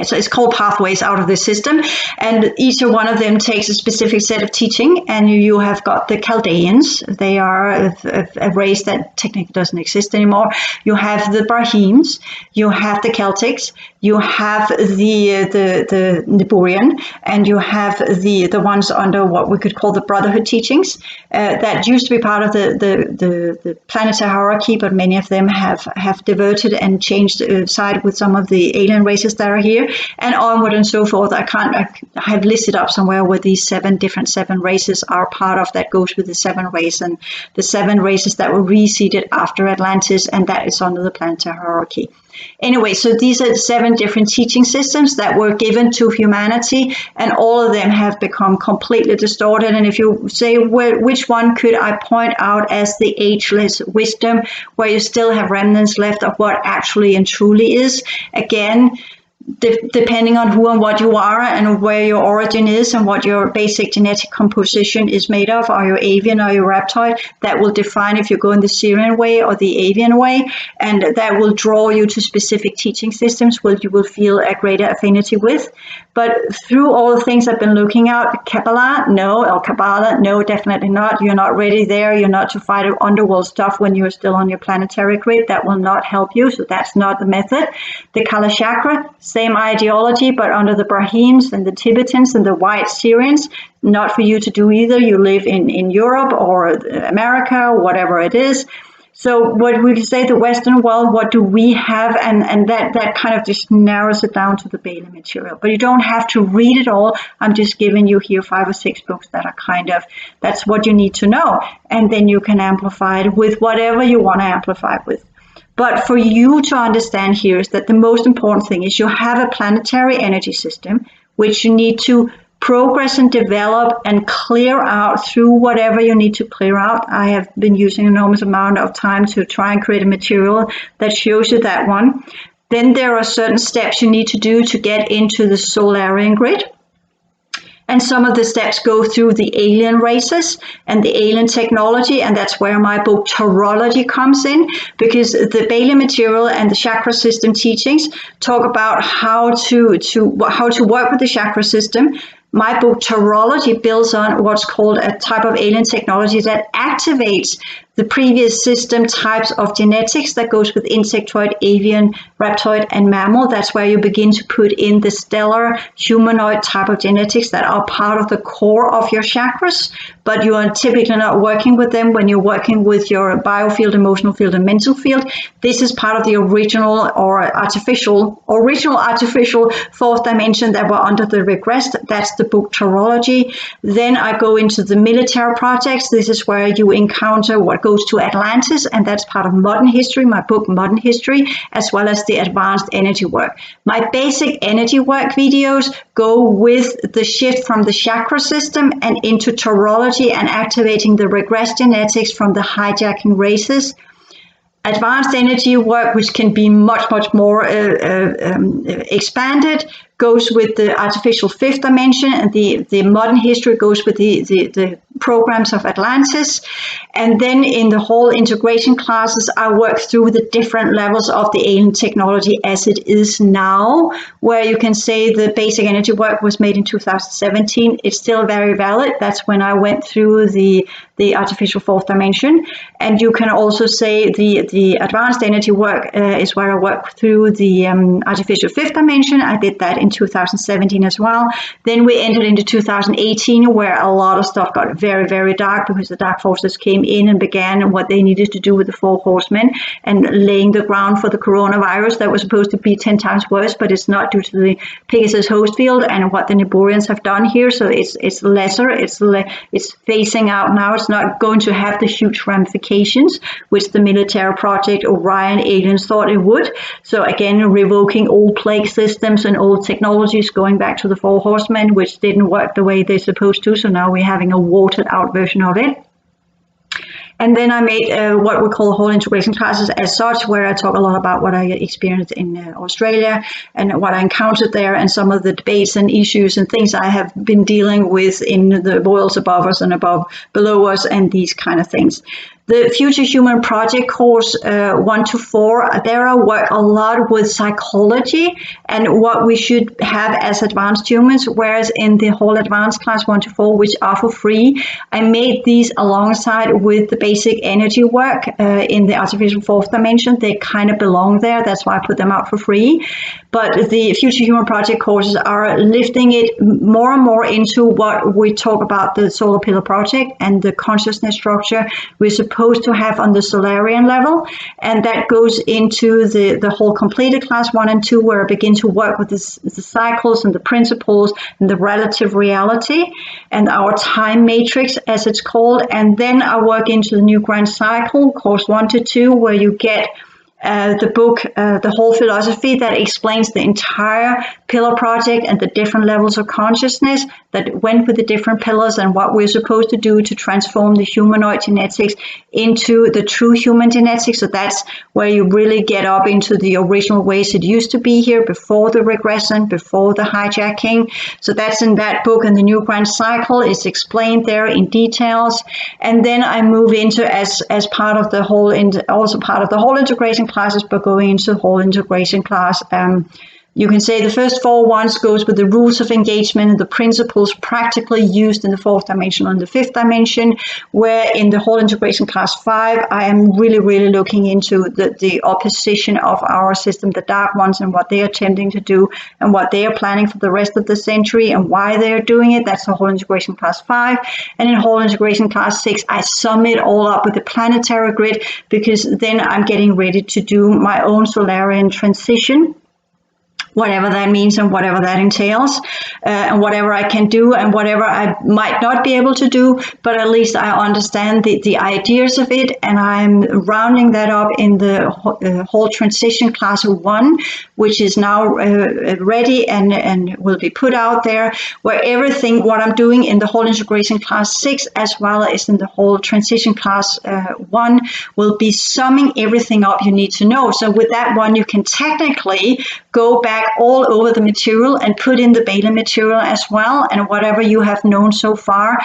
so it's called pathways out of the system, and each one of them takes a specific set of teaching. And you have got the Chaldeans. They are a race that technically doesn't exist anymore. You have the Brahms, you have the Celtics, you have the Niburian, and you have the ones under what we could call the Brotherhood teachings that used to be part of the planetary hierarchy, but many of them have diverted and changed side with some of the alien races that are here, and onward and so forth. I have listed up somewhere where these 7 races are part of. That goes with the 7 races, and the 7 races that were reseeded after Atlantis, and that is under the planetary hierarchy. Anyway, so these are 7 different teaching systems that were given to humanity, and all of them have become completely distorted. And if you say, well, which one could I point out as the ageless wisdom, where you still have remnants left of what actually and truly is, again, depending on who and what you are and where your origin is and what your basic genetic composition is made of, are you avian or you reptoid, that will define if you go in the Syrian way or the avian way, and that will draw you to specific teaching systems where you will feel a greater affinity with. But through all the things I've been looking at, Kabbalah, no, definitely not. You're not ready there. You're not to fight underworld stuff when you're still on your planetary grid. That will not help you, so that's not the method. The Kala Chakra, same ideology, but under the Brahms and the Tibetans and the white Syrians, not for you to do either. You live in Europe or America, or whatever it is. So what we say, the Western world, what do we have? And that kind of just narrows it down to the Bailey material. But you don't have to read it all. I'm just giving you here 5 or 6 books that are kind of, that's what you need to know. And then you can amplify it with whatever you want to amplify it with. But for you to understand here is that the most important thing is you have a planetary energy system, which you need to progress and develop and clear out through whatever you need to clear out. I have been using an enormous amount of time to try and create a material that shows you that one. Then there are certain steps you need to do to get into the Solarian grid. And some of the steps go through the alien races and the alien technology, and that's where my book Tarology comes in, because the Bailey material and the chakra system teachings talk about how to work with the chakra system. My book Tarology builds on what's called a type of alien technology that activates the previous system types of genetics that goes with insectoid, avian, reptoid, and mammal. That's where you begin to put in the stellar humanoid type of genetics that are part of the core of your chakras, but you are typically not working with them when you're working with your biofield, emotional field, and mental field. This is part of the original artificial 4th dimension that were under the regress. That's the book Tarology. Then I go into the military projects. This is where you encounter what goes to Atlantis, and that's part of modern history, my book Modern History, as well as the advanced energy work. My basic energy work videos go with the shift from the chakra system and into Tarology and activating the regress genetics from the hijacking races. Advanced energy work, which can be much more expanded, goes with the artificial 5th dimension, and the modern history goes with the programs of Atlantis. And then in the whole integration classes, I work through the different levels of the alien technology as it is now, where you can say the basic energy work was made in 2017. It's still very valid. That's when I went through the artificial fourth dimension. And you can also say the advanced energy work is where I work through the artificial fifth dimension. I did that in 2017 as well. Then we entered into 2018, where a lot of stuff got very, very dark because the dark forces came in and began what they needed to do with the four horsemen and laying the ground for the coronavirus that was supposed to be 10 times worse, but it's not due to the Pegasus host field and what the Niburians have done here. So it's lesser, it's phasing out now. It's not going to have the huge ramifications which the military project Orion aliens thought it would. So again, revoking old plague systems and old technologies, going back to the four horsemen, which didn't work the way they're supposed to. So now we're having a watered out version of it. And then I made what we call whole integration classes as such, where I talk a lot about what I experienced in Australia and what I encountered there and some of the debates and issues and things I have been dealing with in the worlds above us and below us and these kind of things. The Future Human Project course 1 to 4, there I work a lot with psychology and what we should have as advanced humans, whereas in the whole advanced class 1 to 4, which are for free, I made these alongside with the basic energy work in the artificial fourth dimension. They kind of belong there. That's why I put them out for free. But the Future Human Project courses are lifting it more and more into what we talk about the Solar Pillar Project and the consciousness structure we're supposed to have on the Solarian level. And that goes into the whole completed class 1 and 2, where I begin to work with the cycles and the principles and the relative reality and our time matrix, as it's called. And then I work into the new grand cycle, course 1 to 2, where you get the book, the whole philosophy that explains the entire pillar project and the different levels of consciousness that went with the different pillars and what we're supposed to do to transform the humanoid genetics into the true human genetics. So that's where you really get up into the original ways it used to be here before the regression, before the hijacking. So that's in that book, and the new grand cycle is explained there in details. And then I move into as part of the whole, also part of the whole integration classes, but going into the whole integration class. You can say the first 4 ones goes with the rules of engagement and the principles practically used in the fourth dimension and the fifth dimension, where in the whole integration class 5, I am really, really looking into the opposition of our system, the dark ones, and what they are attempting to do and what they are planning for the rest of the century and why they are doing it. That's the whole integration class 5. And in whole integration class 6, I sum it all up with the planetary grid, because then I'm getting ready to do my own Solarian transition, whatever that means and whatever that entails, and whatever I can do and whatever I might not be able to do, but at least I understand the ideas of it, and I'm rounding that up in the whole transition class 1, which is now ready and will be put out there, where everything, what I'm doing in the whole integration class 6 as well as in the whole transition class 1, will be summing everything up you need to know. So with that one, you can technically go back all over the material and put in the beta material as well, and whatever you have known so far,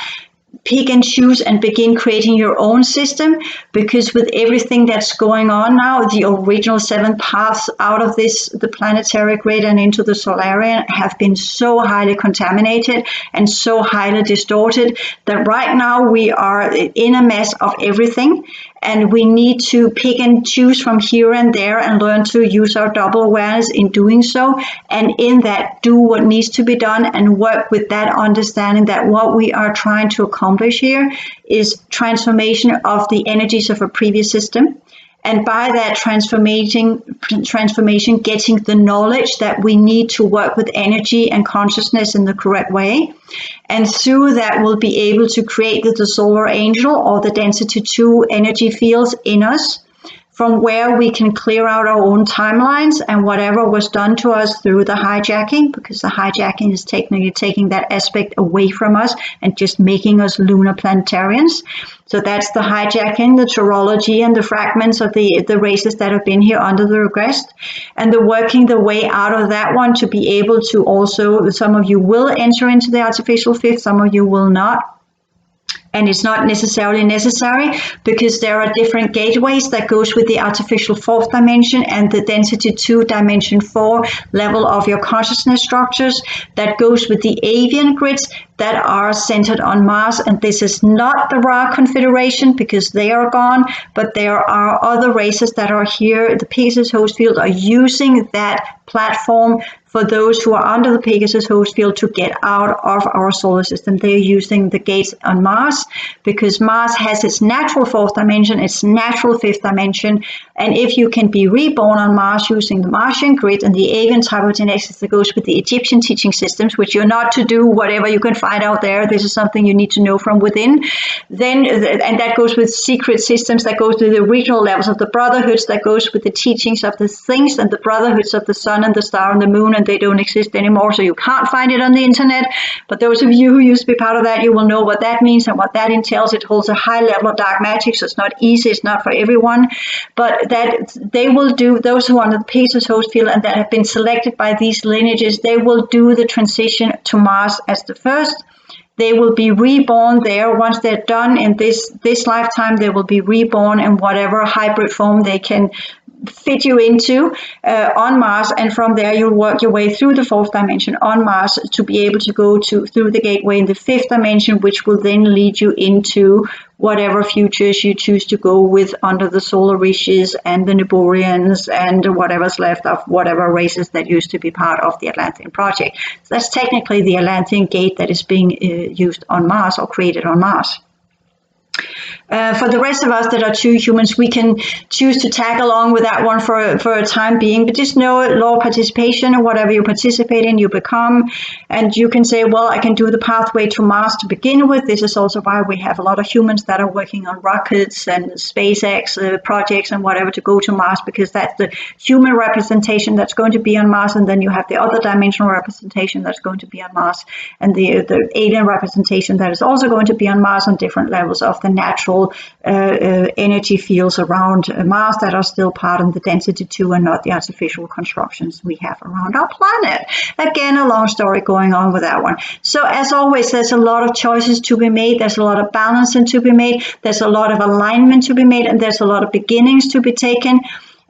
pick and choose and begin creating your own system, because with everything that's going on now, the original 7 paths out of the planetary grid and into the Solarian have been so highly contaminated and so highly distorted that right now we are in a mess of everything. And we need to pick and choose from here and there and learn to use our double awareness in doing so. And in that, do what needs to be done and work with that understanding that what we are trying to accomplish here is transformation of the energies of a previous system. And by that transformation, getting the knowledge that we need to work with energy and consciousness in the correct way. And through that, we'll be able to create the solar angel or the density 2 energy fields in us, from where we can clear out our own timelines and whatever was done to us through the hijacking, because the hijacking is technically taking that aspect away from us and just making us lunar planetarians. So that's the hijacking, the terology, and the fragments of the races that have been here under the regress, and the working the way out of that one to be able to also, some of you will enter into the artificial fifth, some of you will not. and it's not necessarily necessary, because there are different gateways that goes with the artificial fourth dimension and the density 2 dimension 4 level of your consciousness structures that goes with the avian grids that are centered on Mars. And this is not the Ra Confederation, because they are gone, but there are other races that are here. The Pegasus host field are using that platform for those who are under the Pegasus host field to get out of our solar system. They're using the gates on Mars, because Mars has its natural fourth dimension, its natural fifth dimension. And if you can be reborn on Mars using the Martian grid and the avian type of genetics that goes with the Egyptian teaching systems, which you're not to do whatever you can find out there, this is something you need to know from within, then, and that goes with secret systems, that goes to the regional levels of the brotherhoods, that goes with the teachings of the things and the brotherhoods of the sun and the star and the moon, and they don't exist anymore, so you can't find it on the internet. But those of you who used to be part of that, you will know what that means and what that entails. It holds a high level of dark magic, so it's not easy, it's not for everyone, but that they will do, those who are under the Pegasus host field and that have been selected by these lineages, they will do the transition to Mars as the first. They will be reborn there. Once they're done in this lifetime, they will be reborn in whatever hybrid form they can fit you into on Mars, and from there you'll work your way through the fourth dimension on Mars to be able to go through the gateway in the fifth dimension, which will then lead you into whatever futures you choose to go with under the solar riches and the Niborians and whatever's left of whatever races that used to be part of the Atlantean project. So that's technically the Atlantean gate that is being used on Mars or created on Mars. For the rest of us that are true humans, we can choose to tag along with that one for a time being, but just know law of participation, or whatever you participate in, you become. And you can say, well, I can do the pathway to Mars to begin with. This is also why we have a lot of humans that are working on rockets and SpaceX projects and whatever to go to Mars, because that's the human representation that's going to be on Mars, and then you have the other dimensional representation that's going to be on Mars, and the alien representation that is also going to be on Mars on different levels of the natural energy fields around Mars that are still part of the density 2 and not the artificial constructions we have around our planet. Again, a long story going on with that one. So as always, there's a lot of choices to be made. There's a lot of balancing to be made. There's a lot of alignment to be made, and there's a lot of beginnings to be taken.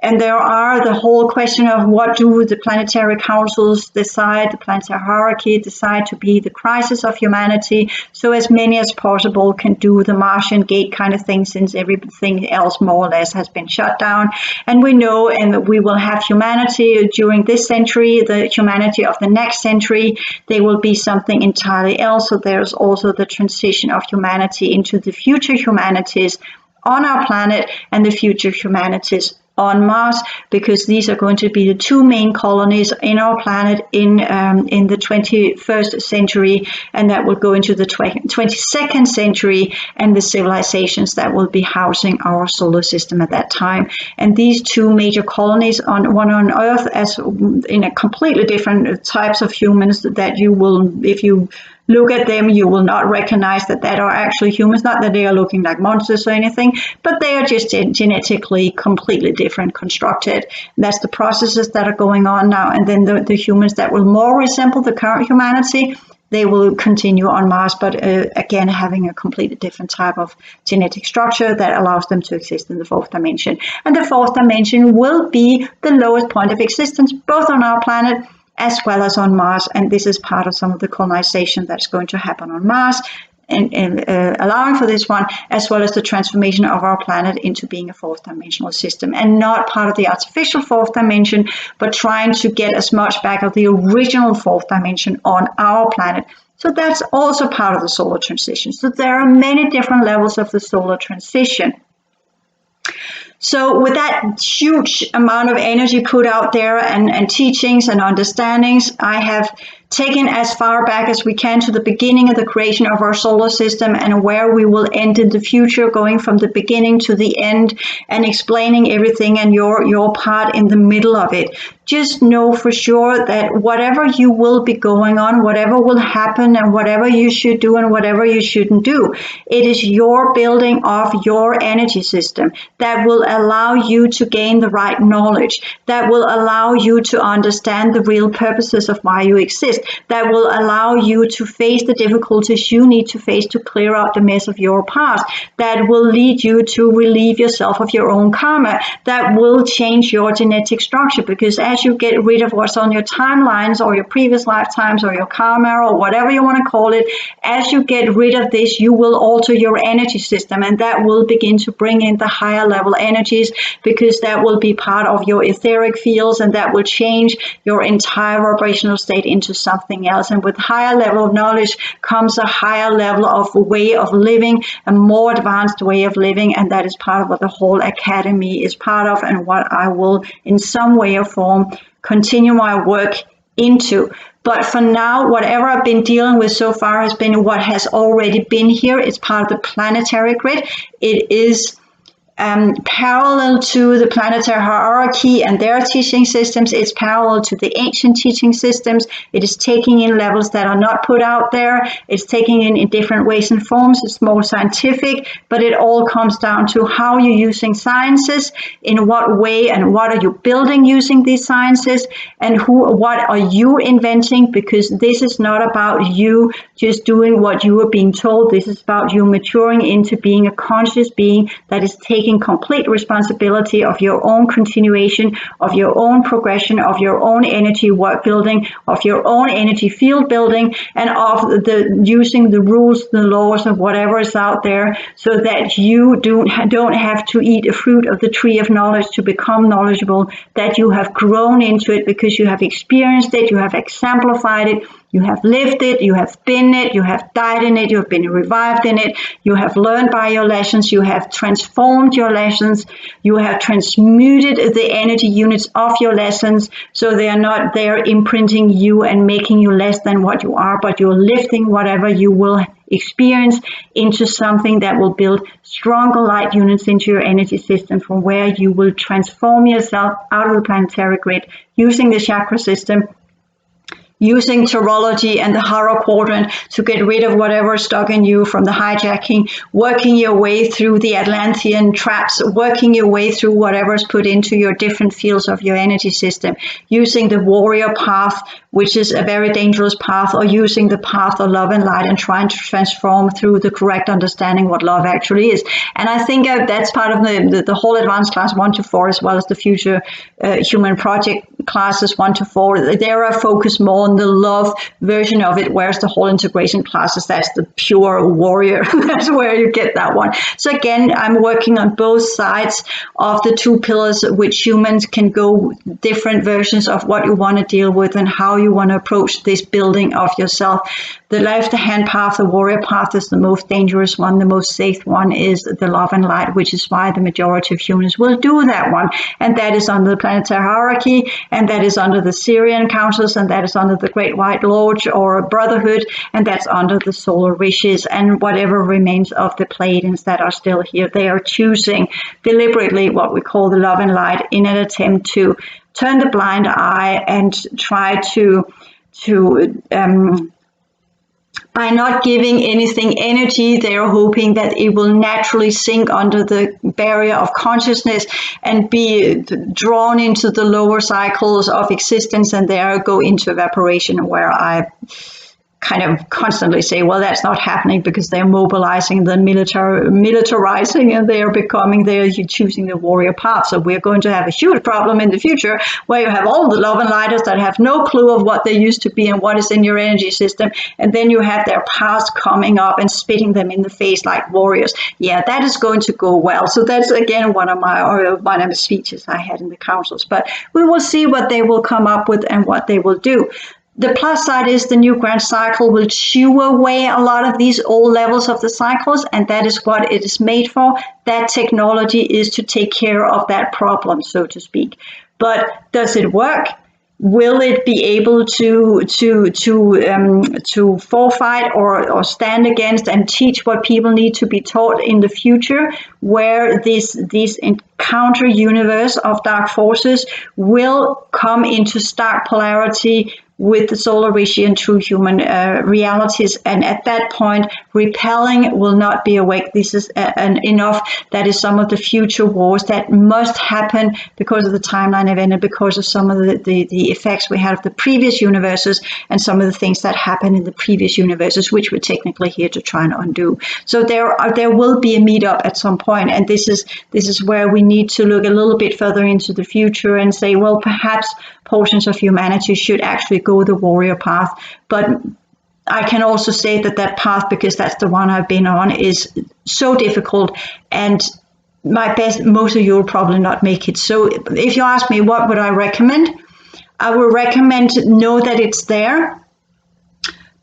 And there are the whole question of what do the planetary councils decide, the planetary hierarchy decide to be the crisis of humanity, so as many as possible can do the Martian gate kind of thing, since everything else more or less has been shut down. And we know, and we will have humanity during this century, the humanity of the next century, they will be something entirely else. So there's also the transition of humanity into the future humanities on our planet and the future humanities on Mars, because these are going to be the two main colonies in our planet in the 21st century, and that will go into the 22nd century, and the civilizations that will be housing our solar system at that time. And these two major colonies, one on Earth, as in a completely different types of humans that you will, if you look at them, you will not recognize that are actually humans, not that they are looking like monsters or anything, but they are just genetically completely different constructed. And that's the processes that are going on now. And then the humans that will more resemble the current humanity, they will continue on Mars, but again, having a completely different type of genetic structure that allows them to exist in the fourth dimension. And the fourth dimension will be the lowest point of existence, both on our planet as well as on Mars. And this is part of some of the colonization that's going to happen on Mars, and allowing for this one, as well as the transformation of our planet into being a fourth dimensional system, and not part of the artificial fourth dimension, but trying to get as much back of the original fourth dimension on our planet. So that's also part of the solar transition. So there are many different levels of the solar transition. So with that huge amount of energy put out there, and teachings and understandings, I have taken as far back as we can to the beginning of the creation of our solar system and where we will end in the future, going from the beginning to the end and explaining everything and your part in the middle of it, just know for sure that whatever you will be going on, whatever will happen, and whatever you should do and whatever you shouldn't do, it is your building of your energy system that will allow you to gain the right knowledge, that will allow you to understand the real purposes of why you exist, that will allow you to face the difficulties you need to face to clear out the mess of your past, that will lead you to relieve yourself of your own karma, that will change your genetic structure. Because as you get rid of what's on your timelines or your previous lifetimes or your karma or whatever you want to call it, as you get rid of this, you will alter your energy system, and that will begin to bring in the higher level energies, because that will be part of your etheric fields, and that will change your entire vibrational state into something else. And with higher level of knowledge comes a higher level of way of living, a more advanced way of living, and that is part of what the whole academy is part of, and what I will in some way or form continue my work into. But for now, whatever I've been dealing with so far has been what has already been here. It's part of the planetary grid. It is parallel to the planetary hierarchy and their teaching systems. It's parallel to the ancient teaching systems. It is taking in levels that are not put out there. It's taking in different ways and forms. It's more scientific, but it all comes down to how you're using sciences, in what way, and what are you building using these sciences, and what are you inventing, because this is not about you just doing what you are being told. This is about you maturing into being a conscious being that is taking complete responsibility of your own continuation, of your own progression, of your own energy work building, of your own energy field building, and of the using the rules, the laws of whatever is out there, so that you don't have to eat a fruit of the tree of knowledge to become knowledgeable, that you have grown into it because you have experienced it, you have exemplified it, you have lived it, you have been it, you have died in it, you have been revived in it, you have learned by your lessons, you have transformed your lessons, you have transmuted the energy units of your lessons, so they are not there imprinting you and making you less than what you are, but you're lifting whatever you will experience into something that will build stronger light units into your energy system, from where you will transform yourself out of the planetary grid using the chakra system, using tarology and the Hara quadrant to get rid of whatever is stuck in you from the hijacking, working your way through the Atlantean traps, working your way through whatever is put into your different fields of your energy system, using the warrior path, which is a very dangerous path, or using the path of love and light and trying to transform through the correct understanding what love actually is. And I think that's part of the whole advanced class 1 to 4, as well as the future human project classes 1 to 4. They are focused more on the love version of it, whereas the whole integration classes, that's the pure warrior. That's where you get that one. So again, I'm working on both sides of the two pillars, which humans can go different versions of what you want to deal with and how you want to approach this building of yourself. The left-hand path, the warrior path, is the most dangerous one. The most safe one is the love and light, which is why the majority of humans will do that one. And that is under the planetary hierarchy, and that is under the Syrian councils, and that is under the Great White Lodge or Brotherhood, and that's under the solar riches and whatever remains of the Pleiadians that are still here. They are choosing deliberately what we call the love and light in an attempt to turn the blind eye and try to by not giving anything energy, they are hoping that it will naturally sink under the barrier of consciousness and be drawn into the lower cycles of existence, and there go into evaporation, where I kind of constantly say, well, that's not happening, because they're mobilizing the militarizing, and they're choosing the warrior path. So we're going to have a huge problem in the future, where you have all the love and lighters that have no clue of what they used to be and what is in your energy system, and then you have their past coming up and spitting them in the face like warriors. Yeah, that is going to go well. So that's again one of the speeches I had in the councils. But we will see what they will come up with and what they will do. The plus side is the new grand cycle will chew away a lot of these old levels of the cycles, and that is what it is made for. That technology is to take care of that problem, so to speak. But does it work? Will it be able to forfight or stand against and teach what people need to be taught in the future, where these counter universe of dark forces will come into stark polarity with the solar rishi and true human realities, and at that point repelling will not be awake. This is enough. That is some of the future wars that must happen because of the timeline event and because of some of the effects we had of the previous universes and some of the things that happened in the previous universes, which we're technically here to try and undo. So there will be a meetup at some point, and this is where we need to look a little bit further into the future and say, well, perhaps portions of humanity should actually go the warrior path. But I can also say that path, because that's the one I've been on, is so difficult, and my best, most of you will probably not make it. So if you ask me what would I recommend, I would recommend know that it's there,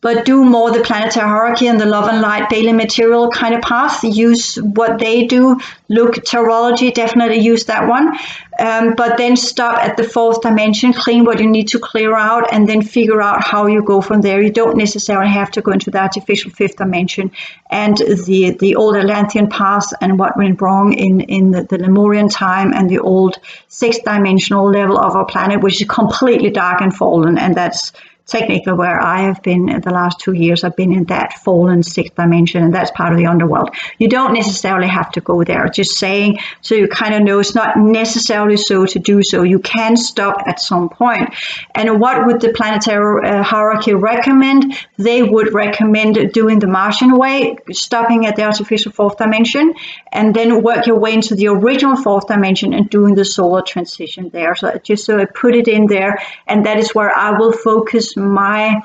but do more the planetary hierarchy and the love and light daily material kind of path. Use what they do. Look, tarology, definitely use that one. But then stop at the fourth dimension, clean what you need to clear out, and then figure out how you go from there. You don't necessarily have to go into the artificial fifth dimension and the old Atlantean path and what went wrong in the Lemurian time and the old sixth dimensional level of our planet, which is completely dark and fallen, and that's technically where I have been the last 2 years. I've been in that fallen sixth dimension, and that's part of the underworld. You don't necessarily have to go there. Just saying, so you kind of know it's not necessarily so to do so. You can stop at some point. And what would the planetary hierarchy recommend? They would recommend doing the Martian way, stopping at the artificial fourth dimension, and then work your way into the original fourth dimension and doing the solar transition there. So just so I put it in there, and that is where I will focus my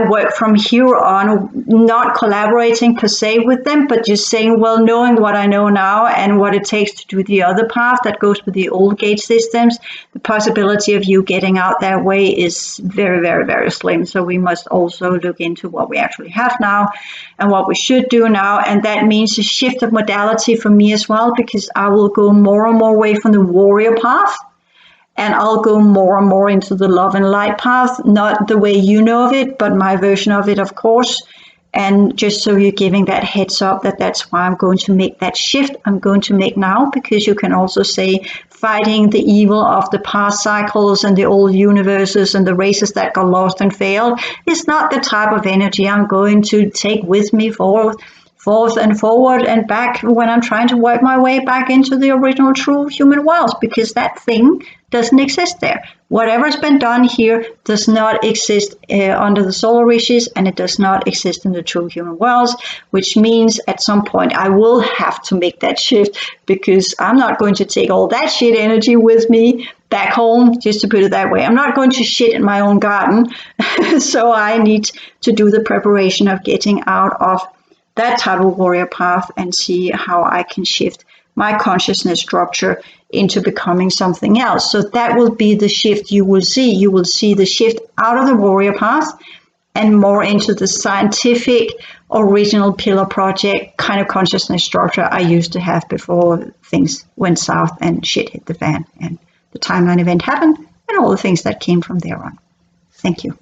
work from here on, not collaborating per se with them, but just saying, well, knowing what I know now and what it takes to do the other path that goes with the old gate systems, the possibility of you getting out that way is very, very, very slim. So we must also look into what we actually have now and what we should do now. And that means a shift of modality for me as well, because I will go more and more away from the warrior path. And I'll go more and more into the love and light path, not the way you know of it, but my version of it, of course. And just so you're giving that heads up that that's why I'm going to make that shift I'm going to make now, because you can also say fighting the evil of the past cycles and the old universes and the races that got lost and failed is not the type of energy I'm going to take with me forth and forward and back when I'm trying to work my way back into the original true human worlds, because that thing doesn't exist there. Whatever's been done here does not exist under the solar rishis, and it does not exist in the true human worlds, which means at some point I will have to make that shift, because I'm not going to take all that shit energy with me back home, just to put it that way. I'm not going to shit in my own garden. So I need to do the preparation of getting out of that type of warrior path and see how I can shift my consciousness structure into becoming something else. So that will be the shift you will see. You will see the shift out of the warrior path and more into the scientific, original pillar project kind of consciousness structure I used to have before things went south and shit hit the fan and the timeline event happened and all the things that came from there on. Thank you.